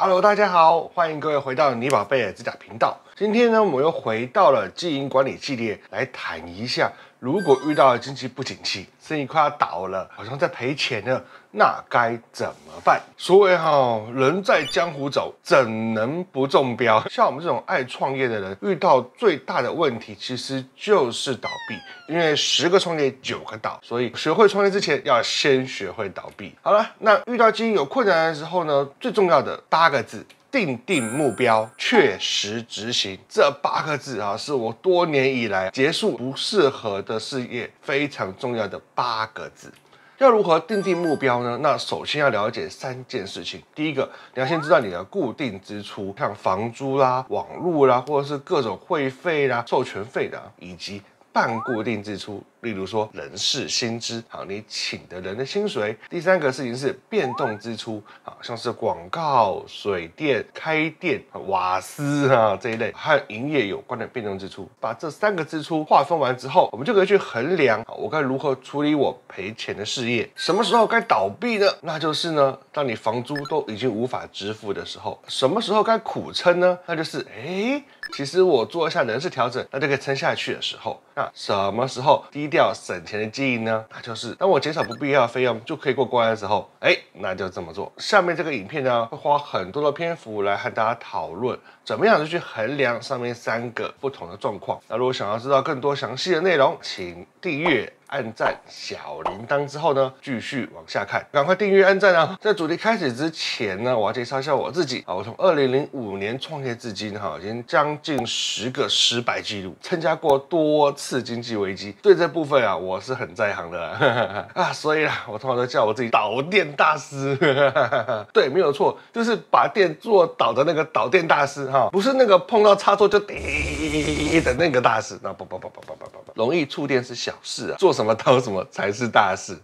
Hello， 大家好，欢迎各位回到你宝贝的指甲频道。今天呢，我们又回到了经营管理系列，来谈一下，如果遇到了经济不景气，生意快要倒了，好像在赔钱了，那该怎么办？所谓人在江湖走，怎能不中标？像我们这种爱创业的人，遇到最大的问题其实就是倒闭，因为10个创业9个倒，所以学会创业之前要先学会倒闭。好了，那遇到经营有困难的时候呢，最重要的8个字。定目标，确实执行，这8个字是我多年以来结束不适合的事业非常重要的8个字。要如何定目标呢？那首先要了解3件事情。第一个，你要先知道你的固定支出，像房租啦、网络啦，或者是各种会费啦、授权费的，以及半固定支出，例如说人事薪资，你请的人的薪水。第3个事情是变动支出，像是广告、水电、开店、瓦斯这一类和营业有关的变动支出。把这3个支出划分完之后，我们就可以去衡量我该如何处理我赔钱的事业。什么时候该倒闭呢？那就是呢，当你房租都已经无法支付的时候。什么时候该苦撑呢？那就是其实我做一下人事调整，那就可以撑下去的时候。那什么时候低调省钱的经营呢？那就是当我减少不必要的费用就可以过关的时候，那就这么做。下面这个影片呢，会花很多的篇幅来和大家讨论怎么样去衡量上面3个不同的状况。那如果想要知道更多详细的内容，请订阅、按赞、小铃铛之后呢，继续往下看，赶快订阅、按赞啊！在主题开始之前呢，我要介绍一下我自己我从2005年创业至今已经将近10个失败记录，参加过多次经济危机，对这部分我是很在行的所以我通常都叫我自己导店大师对，没有错，就是把店做倒的那个导店大师不是那个碰到插座就滴的那个大师，那不，容易触电是小事做什么倒什么才是大事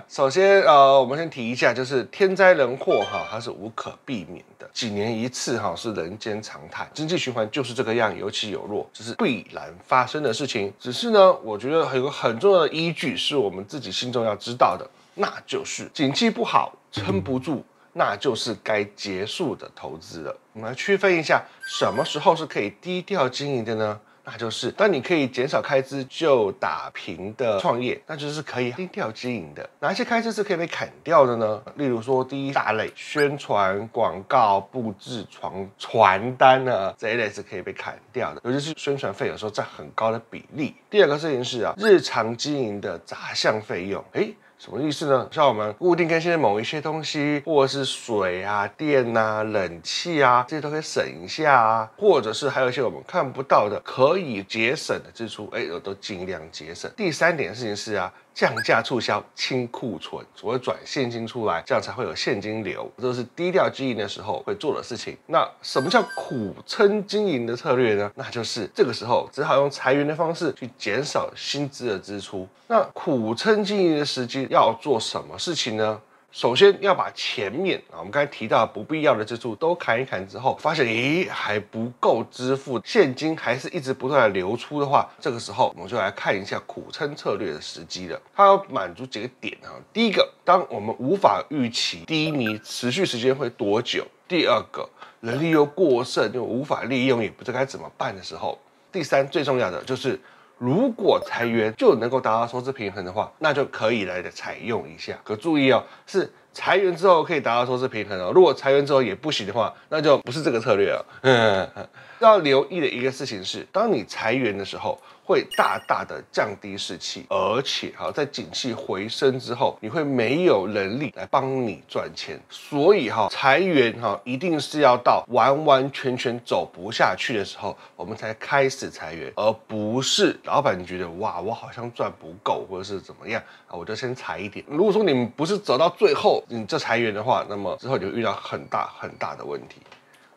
首先我们先提一下，就是天灾人祸它是无可避免的，几年一次是人间常态，经济循环就是这个样，有起有落，这是必然发生的事情。只是呢，我觉得有个很重要的依据是我们自己心中要知道的，那就是景气不好撑不住，那就是该结束的投资了。我们来区分一下，什么时候是可以低调经营的呢？那就是当你可以减少开支就打平的创业，那就是可以低调经营的。哪些开支是可以被砍掉的呢？例如说，第一大类宣传、广告、布置、传单这一类是可以被砍掉的，尤其是宣传费有时候占很高的比例。第二个事情是日常经营的杂项费用，什么意思呢？像我们固定更新的某一些东西，或者是水电冷气这些都可以省一下或者是还有一些我们看不到的可以节省的支出，我都尽量节省。第3点事情是降价促销、清库存，所谓转现金出来，这样才会有现金流，这都是低调经营的时候会做的事情。那什么叫苦撑经营的策略呢？那就是这个时候只好用裁员的方式去减少薪资的支出。那苦撑经营的时机要做什么事情呢？首先要把前面我们刚才提到的不必要的支出都砍一砍之后，发现还不够支付，现金还是一直不断的流出的话，这个时候我们就来看一下苦撑策略的时机了。它要满足几个点第一个，当我们无法预期低迷持续时间会多久；第二个，人力又过剩又无法利用，也不知道该怎么办的时候；第3，最重要的就是如果裁员就能够达到收支平衡的话，那就可以来采用一下。可注意是裁员之后可以达到收支平衡如果裁员之后也不行的话，那就不是这个策略要留意的一个事情是，当你裁员的时候，会大大的降低士气，而且在景气回升之后，你会没有能力来帮你赚钱。所以裁员一定是要到完完全全走不下去的时候，我们才开始裁员，而不是老板觉得哇，我好像赚不够，或者是怎么样我就先裁一点。如果说你们不是走到最后你就裁员的话，那么之后你会遇到很大的问题。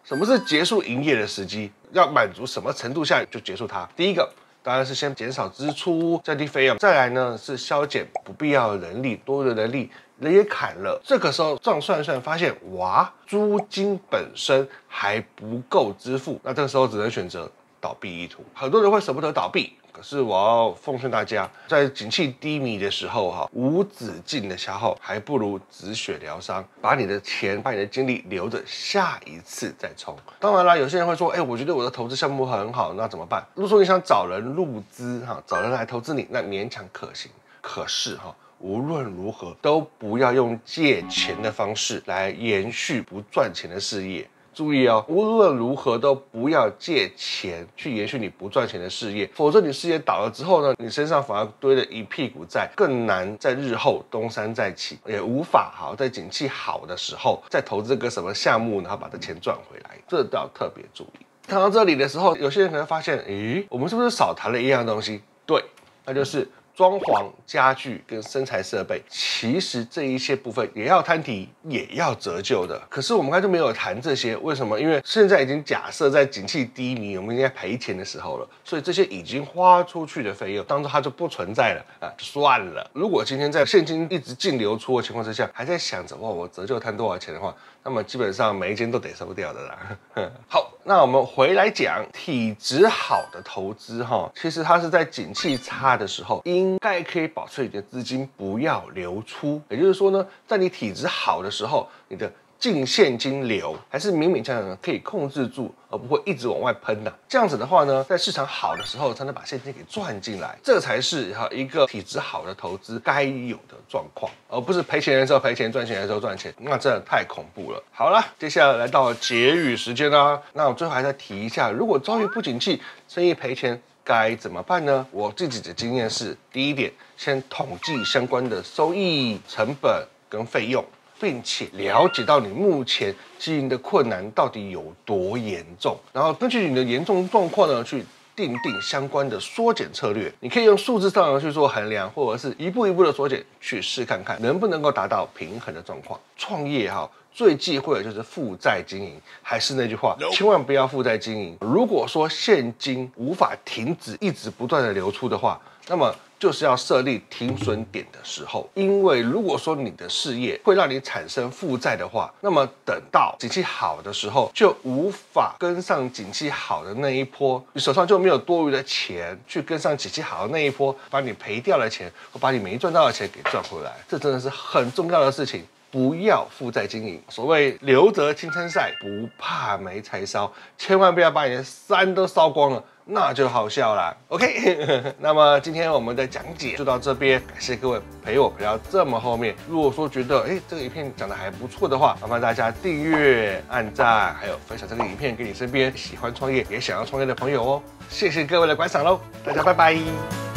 什么是结束营业的时机？要满足什么程度下就结束它？第一个当然是先减少支出，降低费用，再来呢是削减不必要的人力，多余的人力人也砍了。这个时候账算发现，哇，租金本身还不够支付，那这个时候只能选择倒闭一途。很多人会舍不得倒闭，可是我要奉劝大家，在景气低迷的时候哈，无止境的消耗还不如止血疗伤，把你的钱、把你的精力留着下一次再冲。当然啦，有些人会说，我觉得我的投资项目很好，那怎么办？如果说你想找人入资哈，找人来投资你，那勉强可行。可是哈，无论如何都不要用借钱的方式来延续不赚钱的事业。注意哦，无论如何都不要借钱去延续你不赚钱的事业，否则你事业倒了之后呢，你身上反而堆了一屁股债，更难在日后东山再起，也无法在景气好的时候再投资个什么项目，然后把这钱赚回来，这都要特别注意。看到这里的时候，有些人可能发现，我们是不是少谈了一样东西？对，那就是装潢、家具跟生材设备，其实这一些部分也要摊提，也要折旧的。可是我们刚才就没有谈这些，为什么？因为现在已经假设在景气低迷，我们应该赔钱的时候了，所以这些已经花出去的费用，当做它就不存在了啊，就算了。如果今天在现金一直净流出的情况之下，还在想着我折旧摊多少钱的话，那么基本上每一间都得收掉的啦。好，那我们回来讲体质好的投资哈，其实它是在景气差的时候，应该可以保持你的资金不要流出。也就是说呢，在你体质好的时候，你的净现金流还是勉勉强强可以控制住，而不会一直往外喷的。这样子的话呢，在市场好的时候才能把现金给赚进来，这才是一个体质好的投资该有的状况，而不是赔钱的时候赔钱，赚钱的时候赚钱，那真的太恐怖了。好了，接下来来到结语时间啦。那我最后还再提一下，如果遭遇不景气，生意赔钱，该怎么办呢？我自己的经验是，第一点，先统计相关的收益、成本跟费用，并且了解到你目前经营的困难到底有多严重，然后根据你的严重状况呢，去订相关的缩减策略。你可以用数字上去做衡量，或者是一步一步的缩减，去试看看能不能够达到平衡的状况。创业最忌讳的就是负债经营，还是那句话，千万不要负债经营。如果说现金无法停止，一直不断的流出的话，那么就是要设立停损点的时候。因为如果说你的事业会让你产生负债的话，那么等到景气好的时候，就无法跟上景气好的那一波，你手上就没有多余的钱去跟上景气好的那一波，把你赔掉的钱或把你没赚到的钱给赚回来。这真的是很重要的事情。不要负债经营，所谓留得青山在，不怕没柴烧，千万不要把你的山都烧光了，那就好笑啦。OK， 那么今天我们的讲解就到这边，感谢各位陪我陪到这么后面。如果说觉得这个影片讲的还不错的话，麻烦大家订阅、按赞，还有分享这个影片给你身边喜欢创业也想要创业的朋友哦。谢谢各位的观赏喽，大家拜拜。